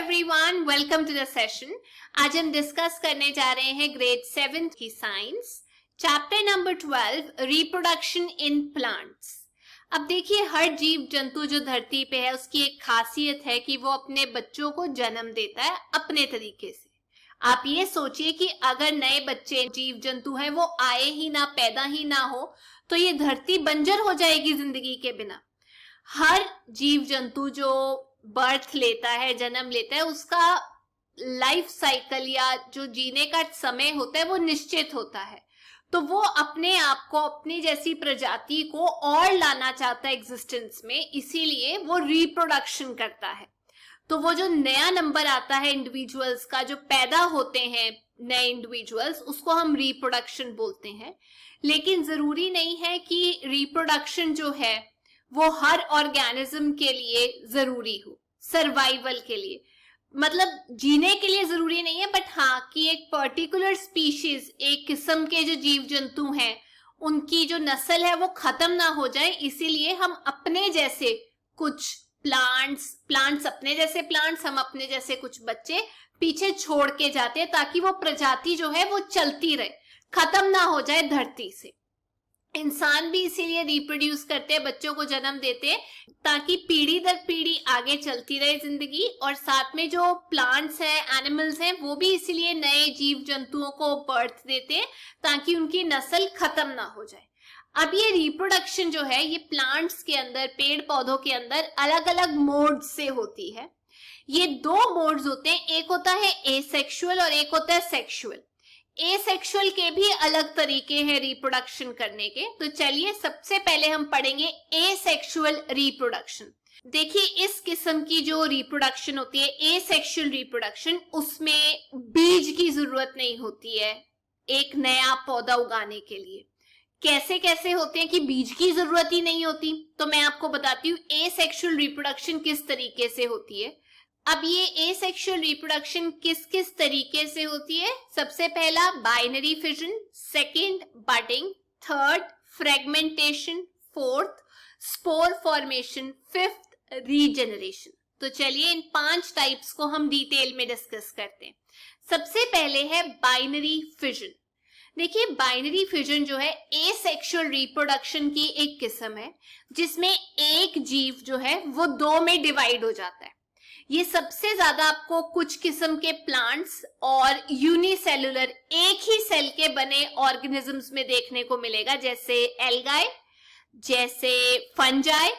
Everyone, welcome to the session. आज हम discuss करने जा रहे हैं ग्रेड 7 की science, chapter number 12, reproduction in plants. अब देखिए, हर जीव जंतु जो धरती पे है उसकी एक खासियत है कि वो अपने बच्चों को जन्म देता है अपने तरीके से। आप ये सोचिए कि अगर नए बच्चे जीव जंतु हैं वो आए ही ना, पैदा ही ना हो, तो ये धरती बंजर हो जाएगी जिंदगी के बिना। हर जीव जंतु जो बर्थ लेता है, जन्म लेता है, उसका लाइफ साइकिल या जो जीने का समय होता है वो निश्चित होता है। तो वो अपने आप को, अपनी जैसी प्रजाति को और लाना चाहता है एग्जिस्टेंस में, इसीलिए वो रिप्रोडक्शन करता है। तो वो जो नया नंबर आता है इंडिविजुअल्स का, जो पैदा होते हैं नए इंडिविजुअल्स, उसको हम रिप्रोडक्शन बोलते हैं। लेकिन जरूरी नहीं है कि रिप्रोडक्शन जो है वो हर ऑर्गेनिज्म के लिए जरूरी हो, सर्वाइवल के लिए, मतलब जीने के लिए जरूरी नहीं है, बट हाँ कि एक पर्टिकुलर स्पीशीज, एक किस्म के जो जीव जंतु हैं उनकी जो नस्ल है वो खत्म ना हो जाए, इसीलिए हम अपने जैसे कुछ प्लांट्स अपने जैसे प्लांट्स, हम अपने जैसे कुछ बच्चे पीछे छोड़ के जाते हैं ताकि वो प्रजाति जो है वो चलती रहे, खत्म ना हो जाए धरती से। इंसान भी इसीलिए रिप्रोड्यूस करते हैं, बच्चों को जन्म देते हैं ताकि पीढ़ी दर पीढ़ी आगे चलती रहे जिंदगी। और साथ में जो प्लांट्स हैं, एनिमल्स हैं, वो भी इसीलिए नए जीव जंतुओं को बर्थ देते हैं ताकि उनकी नस्ल खत्म ना हो जाए। अब ये रिप्रोडक्शन जो है ये प्लांट्स के अंदर, पेड़ पौधों के अंदर अलग अलग मोड से होती है। ये दो मोड्स होते हैं, एक होता है एसेक्सुअल और एक होता है सेक्सुअल। एसेक्सुअल के भी अलग तरीके हैं रिप्रोडक्शन करने के। तो चलिए सबसे पहले हम पढ़ेंगे एसेक्सुअल रिप्रोडक्शन। देखिए, इस किस्म की जो रिप्रोडक्शन होती है, एसेक्सुअल रिप्रोडक्शन, उसमें बीज की जरूरत नहीं होती है एक नया पौधा उगाने के लिए। कैसे कैसे होते हैं कि बीज की जरूरत ही नहीं होती, तो मैं आपको बताती हूँ एसेक्सुअल रिप्रोडक्शन किस तरीके से होती है। अब ये एसेक्सुअल रिप्रोडक्शन किस किस तरीके से होती है? सबसे पहला binary fission, second budding, third fragmentation, fourth spore formation, fifth regeneration. तो चलिए इन 5 टाइप्स को हम डिटेल में डिस्कस करते हैं। सबसे पहले है बाइनरी फिजन। देखिए, बाइनरी फिजन जो है एसेक्सुअल रिप्रोडक्शन की एक किस्म है जिसमें एक जीव जो है वो 2 में डिवाइड हो जाता है। ये सबसे ज्यादा आपको कुछ किस्म के प्लांट्स और यूनिसेलुलर, एक ही सेल के बने ऑर्गेनिजम्स में देखने को मिलेगा, जैसे एल्गाई, जैसे फंजाई।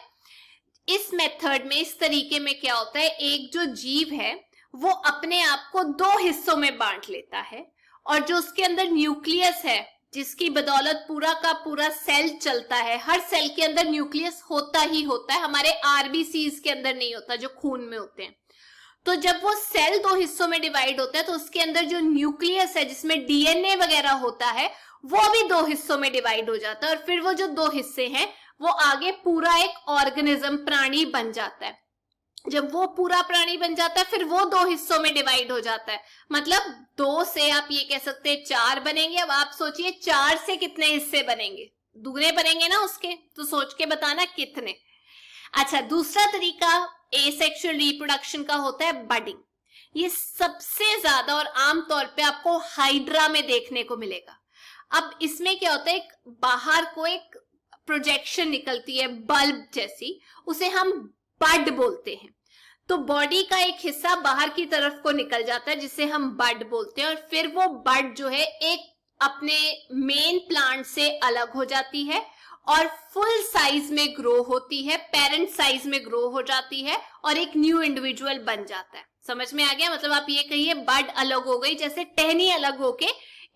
इस मेथड में, इस तरीके में क्या होता है, एक जो जीव है वो अपने आप को 2 हिस्सों में बांट लेता है, और जो उसके अंदर न्यूक्लियस है, जिसकी बदौलत पूरा का पूरा सेल चलता है, हर सेल के अंदर न्यूक्लियस होता ही होता है, हमारे आरबीसीज के अंदर नहीं होता जो खून में होते हैं। तो जब वो सेल 2 हिस्सों में डिवाइड होता है तो उसके अंदर जो न्यूक्लियस है जिसमें डीएनए वगैरह होता है वो भी 2 हिस्सों में डिवाइड हो जाता है, और फिर वो जो 2 हिस्से हैं वो आगे पूरा एक ऑर्गेनिज्म, प्राणी बन जाता है। जब वो पूरा प्राणी बन जाता है फिर वो 2 हिस्सों में डिवाइड हो जाता है, मतलब 2 से आप ये कह सकते हैं 4 बनेंगे। अब आप सोचिए 4 से कितने हिस्से बनेंगे, दुगने बनेंगे ना उसके, तो सोच के बताना कितने। अच्छा, दूसरा तरीका एसेक्सुअल रिप्रोडक्शन का होता है बडिंग। ये सबसे ज्यादा और आमतौर पे आपको हाइड्रा में देखने को मिलेगा। अब इसमें क्या होता है, एक बाहर को एक प्रोजेक्शन निकलती है बल्ब जैसी, उसे हम बड बोलते हैं। तो बॉडी का एक हिस्सा बाहर की तरफ को निकल जाता है जिसे हम बड बोलते हैं, और फिर वो बड जो है एक अपने मेन प्लांट से अलग हो जाती है और फुल साइज में ग्रो होती है, पेरेंट साइज में ग्रो हो जाती है, और एक न्यू इंडिविजुअल बन जाता है। समझ में आ गया? मतलब आप ये कहिए बड अलग हो गई, जैसे टहनी अलग होके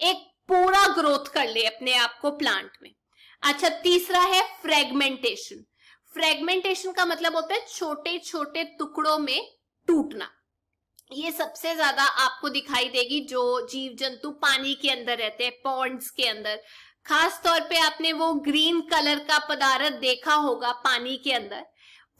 एक पूरा ग्रोथ कर ले अपने आप को प्लांट में। अच्छा, तीसरा है फ्रेगमेंटेशन। फ्रेगमेंटेशन का मतलब होता है छोटे छोटे टुकड़ों में टूटना। ये सबसे ज्यादा आपको दिखाई देगी जो जीव जंतु पानी के अंदर रहते हैं, पॉन्ड्स के अंदर। खास तौर पे आपने वो ग्रीन कलर का पदार्थ देखा होगा पानी के अंदर,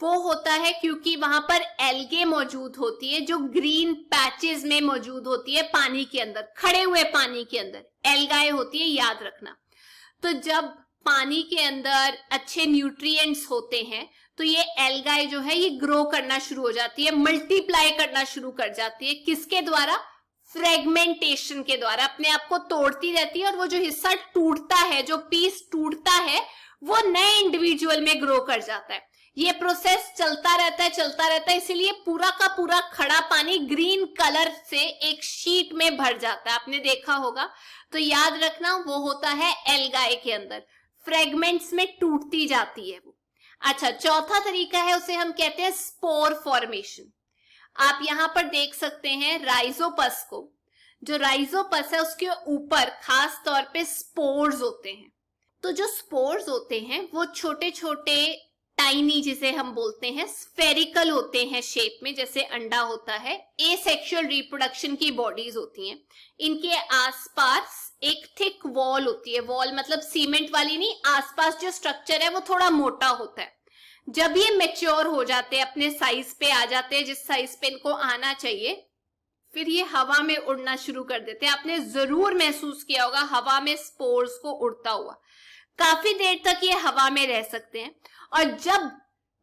वो होता है क्योंकि वहां पर एल्गे मौजूद होती है जो ग्रीन पैचेस में मौजूद होती है पानी के अंदर, खड़े हुए पानी के अंदर एल्गाए होती है, याद रखना। तो जब पानी के अंदर अच्छे न्यूट्रिएंट्स होते हैं तो ये एल्गाई जो है ये ग्रो करना शुरू हो जाती है, मल्टीप्लाई करना शुरू कर जाती है। किसके द्वारा? फ्रेगमेंटेशन के द्वारा, अपने आप को तोड़ती रहती है और वो जो हिस्सा टूटता है, जो पीस टूटता है, वो नए इंडिविजुअल में ग्रो कर जाता है। ये प्रोसेस चलता रहता है, इसीलिए पूरा का पूरा खड़ा पानी ग्रीन कलर से एक शीट में भर जाता है, आपने देखा होगा। तो याद रखना वो होता है एल्गाई के अंदर, फ्रेगमेंट्स में टूटती जाती है वो। अच्छा, चौथा तरीका है, उसे हम कहते हैं स्पोर फॉर्मेशन। आप यहां पर देख सकते हैं राइजोपस को, जो राइजोपस है उसके ऊपर खास तौर पे स्पोर्स होते हैं। तो जो स्पोर्स होते हैं वो छोटे छोटे टाइनी, जिसे हम बोलते हैं स्फेरिकल होते हैं शेप में, जैसे अंडा होता है। एसेक्सुअल रिप्रोडक्शन की बॉडीज होती हैं। इनके आसपास एक थिक वॉल होती है, वॉल मतलब सीमेंट वाली नहीं, आसपास जो स्ट्रक्चर है वो थोड़ा मोटा होता है। जब ये मैच्योर हो जाते हैं, अपने साइज पे आ जाते हैं, जिस साइज पे इनको आना चाहिए, फिर ये हवा में उड़ना शुरू कर देते हैं। आपने जरूर महसूस किया होगा हवा में स्पोर्स को उड़ता हुआ। काफी देर तक ये हवा में रह सकते हैं और जब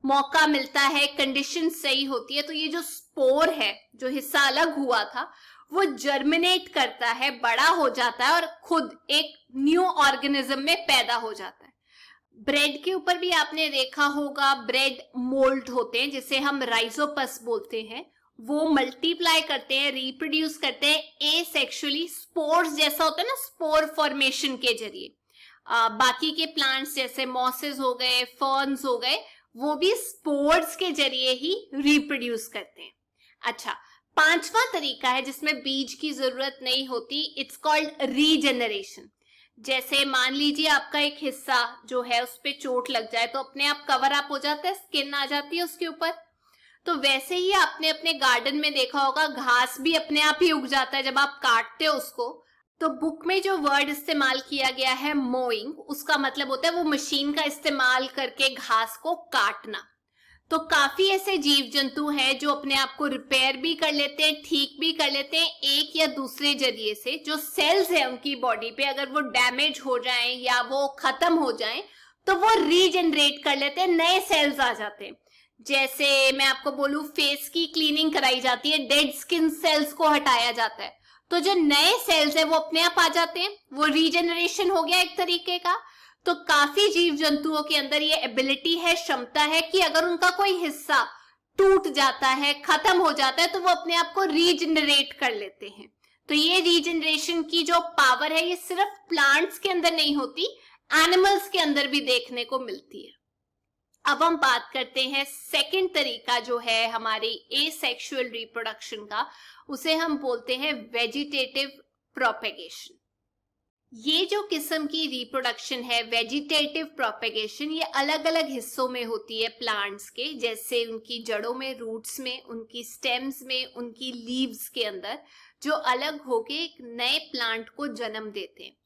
मौका मिलता है, कंडीशन सही होती है, तो ये जो स्पोर है, जो हिस्सा अलग हुआ था, वो जर्मिनेट करता है, बड़ा हो जाता है और खुद एक न्यू ऑर्गेनिज्म में पैदा हो जाता है। ब्रेड के ऊपर भी आपने देखा होगा ब्रेड मोल्ड होते हैं, जिसे हम राइजोपस बोलते हैं। वो मल्टीप्लाई करते हैं, रिप्रोड्यूस करते हैं एसेक्सुअली, स्पोर्स जैसा होता है ना, स्पोर फॉर्मेशन के जरिए। बाकी के प्लांट्स जैसे मॉसेस हो गए, फर्न्स हो गए, वो भी स्पोर्स के जरिए ही रिप्रोड्यूस करते हैं। अच्छा, पांचवा तरीका है जिसमें बीज की जरूरत नहीं होती, इट्स कॉल्ड रीजेनरेशन। जैसे मान लीजिए आपका एक हिस्सा जो है उस पे चोट लग जाए तो अपने आप कवर अप हो जाता है, स्किन आ जाती है उसके ऊपर। तो वैसे ही आपने अपने गार्डन में देखा होगा, घास भी अपने आप ही उग जाता है जब आप काटते हो उसको। तो बुक में जो वर्ड इस्तेमाल किया गया है मोइंग, उसका मतलब होता है वो मशीन का इस्तेमाल करके घास को काटना। तो काफी ऐसे जीव जंतु हैं जो अपने आप को रिपेयर भी कर लेते हैं, ठीक भी कर लेते हैं एक या दूसरे जरिए से। जो सेल्स है उनकी बॉडी पे अगर वो डैमेज हो जाएं या वो खत्म हो जाएं तो वो रीजनरेट कर लेते हैं, नए सेल्स आ जाते हैं। जैसे मैं आपको बोलूं, फेस की क्लीनिंग कराई जाती है, डेड स्किन सेल्स को हटाया जाता है, तो जो नए सेल्स है वो अपने आप आ जाते हैं, वो रीजनरेशन हो गया एक तरीके का। तो काफी जीव जंतुओं के अंदर ये एबिलिटी है, क्षमता है कि अगर उनका कोई हिस्सा टूट जाता है, खत्म हो जाता है, तो वो अपने आप को रीजनरेट कर लेते हैं। तो ये रीजनरेशन की जो पावर है ये सिर्फ प्लांट्स के अंदर नहीं होती, एनिमल्स के अंदर भी देखने को मिलती है। अब हम बात करते हैं सेकंड तरीका जो है हमारे एसेक्सुअल रिप्रोडक्शन का, उसे हम बोलते हैं वेजिटेटिव प्रोपेगेशन। ये जो किस्म की रिप्रोडक्शन है, वेजिटेटिव प्रोपेगेशन, ये अलग अलग हिस्सों में होती है प्लांट्स के, जैसे उनकी जड़ों में, रूट्स में, उनकी स्टेम्स में, उनकी लीव्स के अंदर, जो अलग होके एक नए प्लांट को जन्म देते हैं।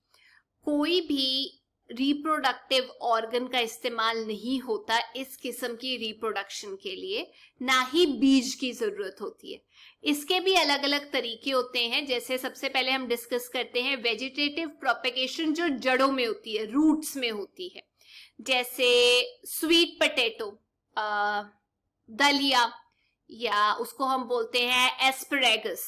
कोई भी रिप्रोडक्टिव ऑर्गन का इस्तेमाल नहीं होता इस किस्म की रिप्रोडक्शन के लिए, ना ही बीज की जरूरत होती है। इसके भी अलग अलग तरीके होते हैं। जैसे सबसे पहले हम डिस्कस करते हैं वेजिटेटिव प्रोपेगेशन, जो जड़ों में होती है, रूट्स में होती है। जैसे स्वीट पोटैटो, दलिया, या उसको हम बोलते हैं एस्परेगस,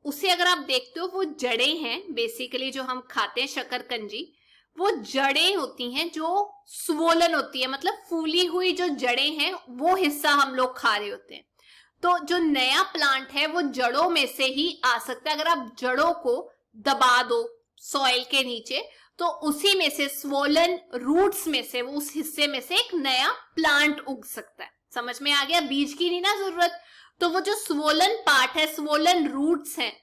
उसे अगर आप देखते हो वो जड़ें हैं बेसिकली, जो हम खाते हैं शकरकंजी, वो जड़ें होती हैं जो स्वोलन होती है, मतलब फूली हुई जो जड़ें हैं वो हिस्सा हम लोग खा रहे होते हैं। तो जो नया प्लांट है वो जड़ों में से ही आ सकता है। अगर आप जड़ों को दबा दो सॉइल के नीचे तो उसी में से, स्वोलन रूट्स में से, वो उस हिस्से में से एक नया प्लांट उग सकता है। समझ में आ गया? बीज की नहीं ना जरूरत। तो वो जो स्वोलन पार्ट है, स्वोलन रूट्स हैं,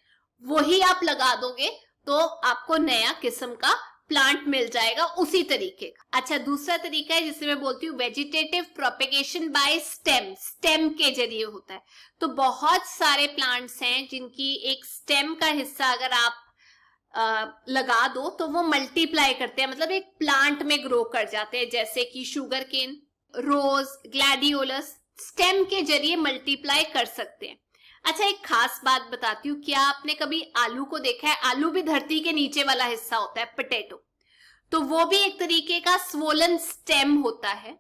वही आप लगा दोगे तो आपको नया किस्म का प्लांट मिल जाएगा उसी तरीके का। अच्छा, दूसरा तरीका है जिसे मैं बोलती हूँ vegetative propagation by stem. Stem के जरिए होता है। तो बहुत सारे प्लांट्स हैं जिनकी एक स्टेम का हिस्सा अगर आप लगा दो तो वो मल्टीप्लाई करते हैं, मतलब एक प्लांट में ग्रो कर जाते हैं। जैसे कि शुगर केन, रोज, ग्लैडियोलस स्टेम के जरिए मल्टीप्लाई कर सकते हैं। अच्छा, एक खास बात बताती हूँ, क्या आपने कभी आलू को देखा है? आलू भी धरती के नीचे वाला हिस्सा होता है, पोटैटो। तो वो भी एक तरीके का स्वोलन स्टेम होता है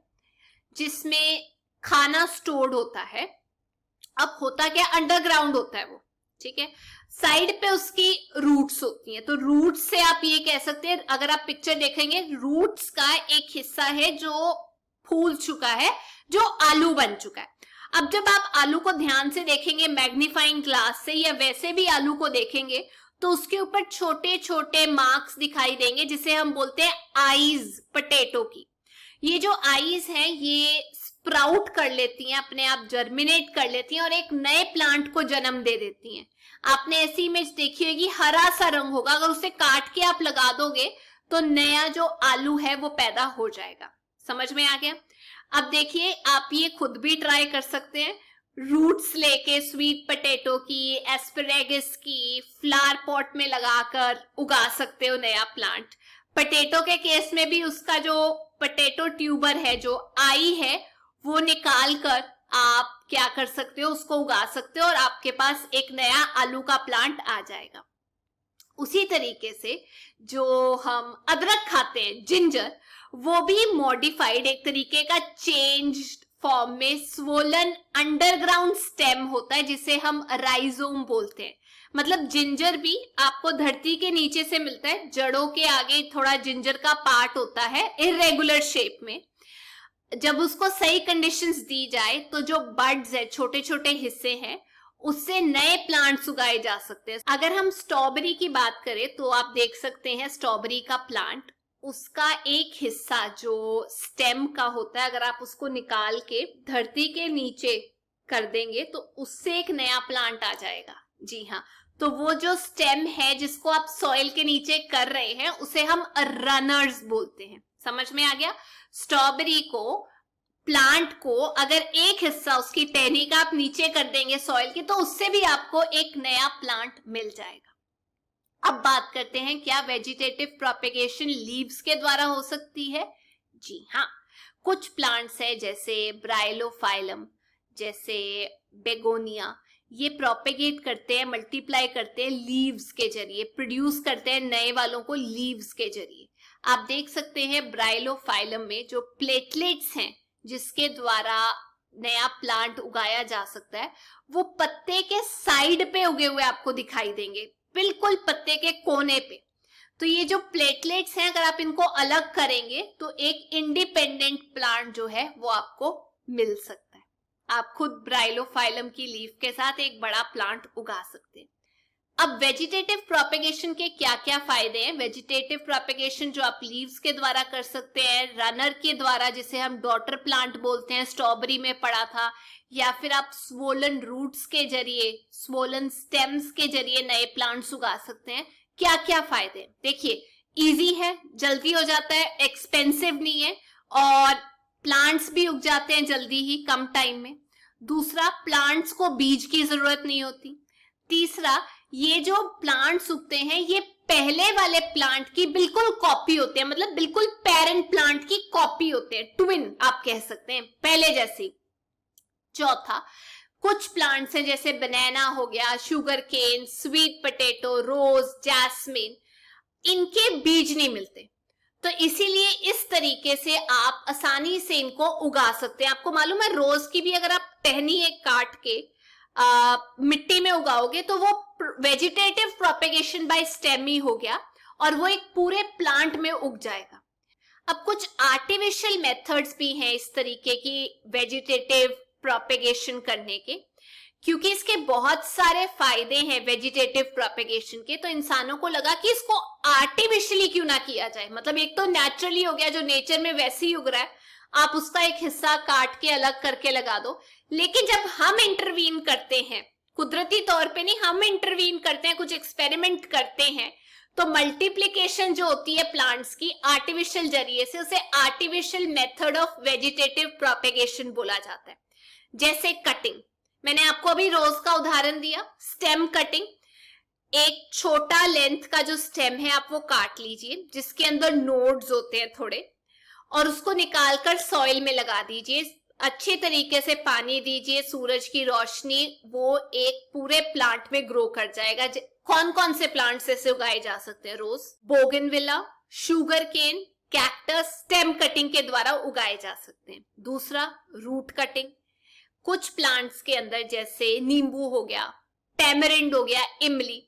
जिसमें खाना स्टोर्ड होता है। अब होता क्या, अंडरग्राउंड होता है वो, ठीक है। साइड पे उसकी रूट्स होती हैं, तो रूट्स से आप ये कह सकते हैं, अगर आप पिक्चर देखेंगे, रूट्स का एक हिस्सा है जो फूल चुका है, जो आलू बन चुका है। अब जब आप आलू को ध्यान से देखेंगे मैग्नीफाइंग ग्लास से, या वैसे भी आलू को देखेंगे, तो उसके ऊपर छोटे छोटे मार्क्स दिखाई देंगे, जिसे हम बोलते हैं आईज पोटैटो की। ये जो आईज हैं ये स्प्राउट कर लेती हैं, अपने आप जर्मिनेट कर लेती हैं और एक नए प्लांट को जन्म दे देती हैं। आपने ऐसी इमेज देखी होगी, हरा सा रंग होगा, अगर उसे काट के आप लगा दोगे तो नया जो आलू है वो पैदा हो जाएगा। समझ में आ गया? अब देखिए, आप ये खुद भी ट्राई कर सकते हैं, रूट्स लेके स्वीट पोटैटो की, एस्पैरेगस की, फ्लावर पॉट में लगाकर उगा सकते हो नया प्लांट। पोटैटो के केस में भी उसका जो पोटैटो ट्यूबर है, जो आई है, वो निकाल कर आप क्या कर सकते हो, उसको उगा सकते हो और आपके पास एक नया आलू का प्लांट आ जाएगा। उसी तरीके से जो हम अदरक खाते हैं, जिंजर, वो भी मॉडिफाइड एक तरीके का चेंज फॉर्म में स्वोलन अंडरग्राउंड स्टेम होता है, जिसे हम राइजोम बोलते हैं। मतलब जिंजर भी आपको धरती के नीचे से मिलता है, जड़ों के आगे थोड़ा जिंजर का पार्ट होता है इरेगुलर शेप में। जब उसको सही कंडीशंस दी जाए तो जो बड्स है, छोटे छोटे हिस्से हैं, उससे नए प्लांट्स उगाए जा सकते हैं। अगर हम स्ट्रॉबेरी की बात करें तो आप देख सकते हैं स्ट्रॉबेरी का प्लांट, उसका एक हिस्सा जो स्टेम का होता है, अगर आप उसको निकाल के धरती के नीचे कर देंगे तो उससे एक नया प्लांट आ जाएगा। जी हाँ, तो वो जो स्टेम है जिसको आप सॉइल के नीचे कर रहे हैं, उसे हम रनर्स बोलते हैं। समझ में आ गया? स्ट्रॉबेरी को, प्लांट को, अगर एक हिस्सा उसकी टहनी का आप नीचे कर देंगे सॉइल की, तो उससे भी आपको एक नया प्लांट मिल जाएगा। अब बात करते हैं, क्या वेजिटेटिव प्रोपेगेशन लीव्स के द्वारा हो सकती है? जी हाँ, कुछ प्लांट्स है जैसे ब्राइलोफाइलम, जैसे बेगोनिया, ये प्रोपेगेट करते हैं, मल्टीप्लाई करते हैं लीव्स के जरिए, प्रोड्यूस करते हैं नए वालों को लीव्स के जरिए। आप देख सकते हैं ब्राइलोफाइलम में जो प्लेटलेट्स हैं जिसके द्वारा नया प्लांट उगाया जा सकता है, वो पत्ते के साइड पे उगे हुए आपको दिखाई देंगे, बिल्कुल पत्ते के कोने पे। तो ये जो प्लेटलेट्स हैं, अगर आप इनको अलग करेंगे तो एक इंडिपेंडेंट प्लांट जो है वो आपको मिल सकता है। आप खुद ब्राइलोफाइलम की लीफ के साथ एक बड़ा प्लांट उगा सकते हैं। अब वेजिटेटिव प्रोपेगेशन के क्या क्या फायदे हैं? वेजिटेटिव प्रोपेगेशन जो आप लीव्स के द्वारा कर सकते हैं, रनर के द्वारा जिसे हम डॉटर प्लांट बोलते हैं, स्ट्रॉबेरी में पड़ा था, या फिर आप स्वोलन रूट्स के जरिए, स्वोलन स्टेम्स के जरिए नए प्लांट्स उगा सकते हैं। क्या क्या फायदे? देखिए, इजी है, जल्दी हो जाता है, एक्सपेंसिव नहीं है, और प्लांट्स भी उग जाते हैं जल्दी ही, कम टाइम में। दूसरा, प्लांट्स को बीज की जरूरत नहीं होती। तीसरा, ये जो प्लांट्स उगते हैं ये पहले वाले प्लांट की बिल्कुल कॉपी होते हैं, मतलब बिल्कुल पेरेंट प्लांट की कॉपी होते हैं, ट्विन आप कह सकते हैं, पहले जैसी। चौथा, कुछ प्लांट्स हैं जैसे बनाना हो गया, शुगर केन, स्वीट पोटैटो, रोज, जैस्मिन, इनके बीज नहीं मिलते, तो इसीलिए इस तरीके से आप आसानी से इनको उगा सकते हैं। आपको मालूम है, रोज की भी अगर आप टहनी एक काट के मिट्टी में उगाओगे तो वो वेजिटेटिव प्रोपेगेशन बाय स्टेम ही हो गया और वो एक पूरे प्लांट में उग जाएगा। अब कुछ आर्टिफिशियल मेथड्स भी हैं इस तरीके की वेजिटेटिव प्रोपेगेशन करने के, क्योंकि इसके बहुत सारे फायदे हैं वेजिटेटिव प्रोपेगेशन के, तो इंसानों को लगा कि इसको आर्टिफिशियली क्यों ना किया जाए। मतलब एक तो नेचुरली हो गया, जो नेचर में वैसे ही उग रहा है, आप उसका एक हिस्सा काट के अलग करके लगा दो। लेकिन जब हम इंटरवीन करते हैं, कुदरती तौर पे नहीं, हम इंटरवीन करते हैं, कुछ एक्सपेरिमेंट करते हैं, तो मल्टीप्लिकेशन जो होती है प्लांट्स की आर्टिफिशियल जरिए से, उसे artificial method of vegetative propagation बोला जाता है। जैसे कटिंग, मैंने आपको अभी रोज का उदाहरण दिया, स्टेम कटिंग। एक छोटा लेंथ का जो स्टेम है आप वो काट लीजिए, जिसके अंदर नोड्स होते हैं थोड़े, और उसको निकालकर सॉइल में लगा दीजिए, अच्छे तरीके से पानी दीजिए, सूरज की रोशनी, वो एक पूरे प्लांट में ग्रो कर जाएगा। कौन कौन से प्लांट्स ऐसे उगाए जा सकते हैं? Rose, bougainvillea, sugarcane, cactus stem cutting के द्वारा उगाए जा सकते हैं। दूसरा, रूट कटिंग। कुछ प्लांट्स के अंदर जैसे नींबू हो गया, टैमरिंड हो गया, इमली,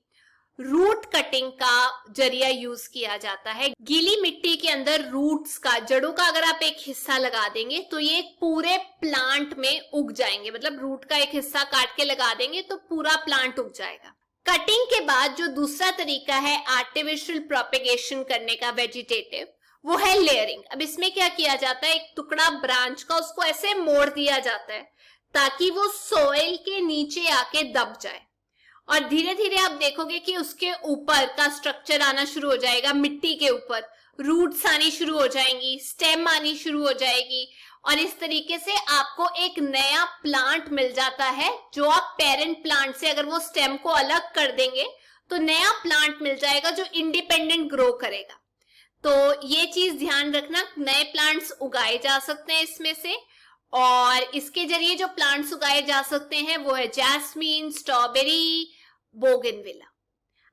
रूट कटिंग का जरिया यूज किया जाता है। गीली मिट्टी के अंदर रूट्स का, जड़ों का अगर आप एक हिस्सा लगा देंगे तो ये पूरे प्लांट में उग जाएंगे। मतलब रूट का एक हिस्सा काट के लगा देंगे तो पूरा प्लांट उग जाएगा। कटिंग के बाद जो दूसरा तरीका है आर्टिफिशियल प्रोपेगेशन करने का वेजिटेटिव, वो है लेयरिंग। अब इसमें क्या किया जाता है, एक टुकड़ा ब्रांच का उसको ऐसे मोड़ दिया जाता है ताकि वो सोइल के नीचे आके दब जाए, और धीरे धीरे आप देखोगे कि उसके ऊपर का स्ट्रक्चर आना शुरू हो जाएगा। मिट्टी के ऊपर रूट्स आनी शुरू हो जाएंगी, स्टेम आनी शुरू हो जाएगी, और इस तरीके से आपको एक नया प्लांट मिल जाता है। जो आप पेरेंट प्लांट से अगर वो स्टेम को अलग कर देंगे तो नया प्लांट मिल जाएगा जो इंडिपेंडेंट ग्रो करेगा। तो ये चीज ध्यान रखना, नए प्लांट्स उगाए जा सकते हैं इसमें से, और इसके जरिए जो प्लांट्स उगाए जा सकते हैं वो है जैस्मीन, स्ट्रॉबेरी, बोगनविला।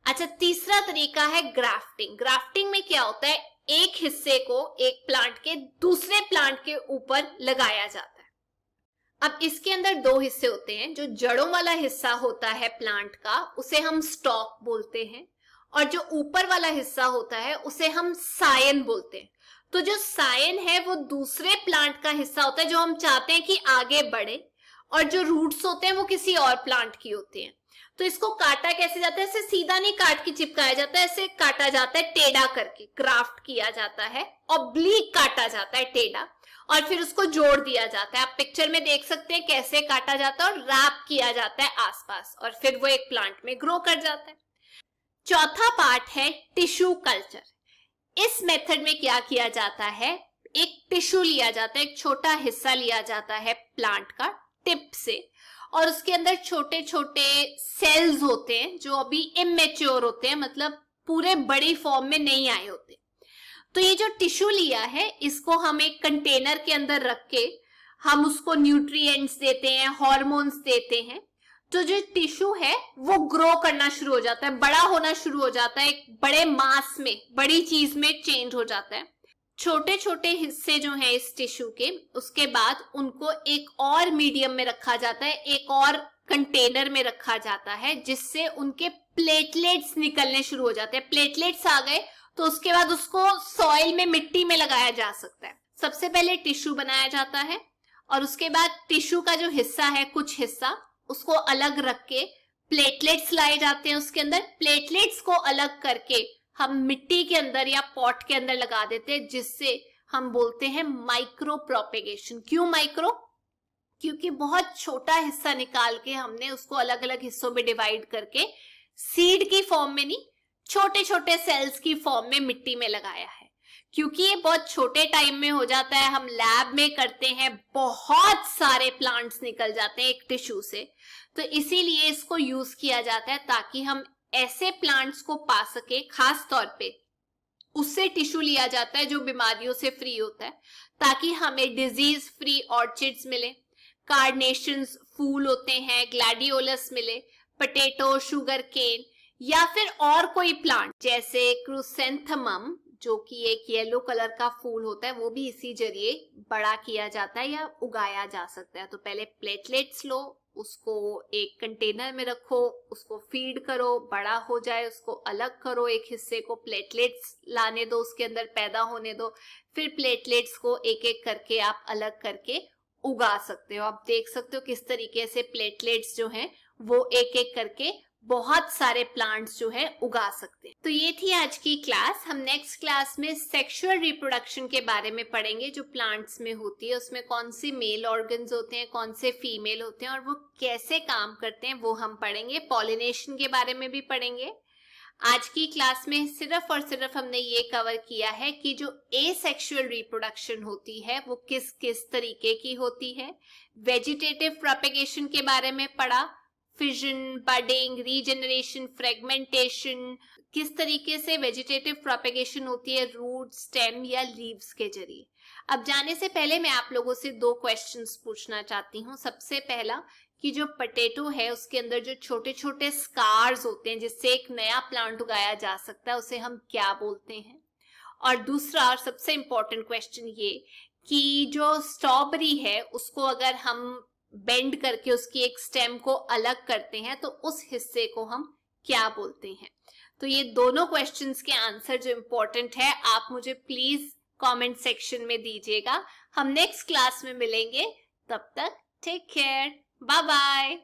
अच्छा, तीसरा तरीका है ग्राफ्टिंग। ग्राफ्टिंग में क्या होता है, एक हिस्से को एक प्लांट के दूसरे प्लांट के ऊपर लगाया जाता है। अब इसके अंदर दो हिस्से होते हैं। जो जड़ों वाला हिस्सा होता है प्लांट का, उसे हम स्टॉक बोलते हैं, और जो ऊपर वाला हिस्सा होता है उसे हम सायन बोलते हैं। तो जो सायन है वो दूसरे प्लांट का हिस्सा होता है जो हम चाहते हैं कि आगे बढ़े, और जो रूट्स होते हैं वो किसी और प्लांट की होते हैं। तो इसको काटा कैसे जाता है, ऐसे सीधा नहीं काट के चिपकाया जाता है, ऐसे काटा जाता है टेढ़ा करके, ग्राफ्ट किया जाता है, ऑब्लिक काटा जाता है टेढ़ा, और फिर उसको जोड़ दिया जाता है। आप पिक्चर में देख सकते हैं कैसे काटा जाता है, और रैप किया जाता है आसपास, और फिर वो एक प्लांट में ग्रो कर जाता है। चौथा पार्ट है टिश्यू कल्चर। इस मेथड में क्या किया जाता है, एक टिश्यू लिया जाता है, एक छोटा हिस्सा लिया जाता है प्लांट का टिप से, और उसके अंदर छोटे छोटे सेल्स होते हैं जो अभी इमेच्योर होते हैं, मतलब पूरे बड़ी फॉर्म में नहीं आए होते। तो ये जो टिश्यू लिया है इसको हम एक कंटेनर के अंदर रख के हम उसको न्यूट्रिएंट्स देते हैं, हार्मोन्स देते हैं। तो जो टिश्यू है वो ग्रो करना शुरू हो जाता है, बड़ा होना शुरू हो जाता है, एक बड़े मास में, बड़ी चीज में चेंज हो जाता है। छोटे छोटे हिस्से जो हैं इस टिश्यू के, उसके बाद उनको एक और मीडियम में रखा जाता है, एक और कंटेनर में रखा जाता है, जिससे उनके प्लेटलेट्स निकलने शुरू हो जाते हैं। प्लेटलेट्स आ गए तो उसके बाद उसको सॉइल में, मिट्टी में लगाया जा सकता है। सबसे पहले टिश्यू बनाया जाता है, और उसके बाद टिश्यू का जो हिस्सा है, कुछ हिस्सा, उसको अलग रख के प्लेटलेट्स लाए जाते हैं उसके अंदर। प्लेटलेट्स को अलग करके हम मिट्टी के अंदर या पॉट के अंदर लगा देते हैं, जिससे हम बोलते हैं माइक्रो प्रोपेगेशन। क्यों माइक्रो? क्योंकि बहुत छोटा हिस्सा निकाल के हमने उसको अलग अलग हिस्सों में डिवाइड करके सीड की फॉर्म में नहीं, छोटे छोटे सेल्स की फॉर्म में मिट्टी में लगाया है। क्योंकि ये बहुत छोटे टाइम में हो जाता है, हम लैब में करते हैं, बहुत सारे प्लांट्स निकल जाते हैं एक टिश्यू से, तो इसीलिए इसको यूज किया जाता है ताकि हम ऐसे प्लांट्स को पा सके। खास तौर पे उससे टिश्यू लिया जाता है जो बीमारियों से फ्री होता है, ताकि हमें डिजीज फ्री ऑर्चिड्स मिले, कार्नेशंस फूल होते हैं, ग्लैडियोलस मिले, पोटैटो, शुगर केन, या फिर और कोई प्लांट जैसे क्रूसेंथमम जो कि एक येलो कलर का फूल होता है, वो भी इसी जरिए बड़ा किया जाता है या उगाया जा सकता है। तो पहले प्लेटलेट्स लो, उसको एक कंटेनर में रखो, उसको फीड करो, बड़ा हो जाए उसको अलग करो, एक हिस्से को प्लेटलेट्स लाने दो, उसके अंदर पैदा होने दो, फिर प्लेटलेट्स को एक एक करके आप अलग करके उगा सकते हो। आप देख सकते हो किस तरीके से प्लेटलेट्स जो हैं वो एक एक करके बहुत सारे प्लांट्स जो है उगा सकते हैं। तो ये थी आज की क्लास। हम नेक्स्ट क्लास में सेक्सुअल रिप्रोडक्शन के बारे में पढ़ेंगे, जो प्लांट्स में होती है, उसमें कौन से मेल ऑर्गन्स होते हैं, कौन से फीमेल होते हैं, और वो कैसे काम करते हैं वो हम पढ़ेंगे। पॉलिनेशन के बारे में भी पढ़ेंगे। आज की क्लास में सिर्फ और सिर्फ हमने ये कवर किया है कि जो एसेक्सुअल रिप्रोडक्शन होती है वो किस किस तरीके की होती है। वेजिटेटिव प्रोपेगेशन के बारे में पढ़ा, फिजन, बडिंग, रीजनरेशन, फ्रेगमेंटेशन, किस तरीके से वेजिटेटिव प्रोपेगेशन होती है रूट, स्टेम या लीव्स के जरिए। अब जाने से पहले मैं आप लोगों से दो क्वेश्चंस पूछना चाहती हूँ। सबसे पहला कि जो पोटैटो है उसके अंदर जो छोटे छोटे स्कार्स होते हैं जिससे एक नया प्लांट उगाया जा सकता है, उसे हम क्या बोलते हैं? और दूसरा और सबसे इम्पोर्टेंट क्वेश्चन ये कि जो स्ट्रॉबेरी है उसको अगर हम बेंड करके उसकी एक स्टेम को अलग करते हैं तो उस हिस्से को हम क्या बोलते हैं। तो ये दोनों क्वेश्चंस के आंसर जो इम्पोर्टेंट है आप मुझे प्लीज कमेंट सेक्शन में दीजिएगा। हम नेक्स्ट क्लास में मिलेंगे, तब तक टेक केयर, बाय बाय।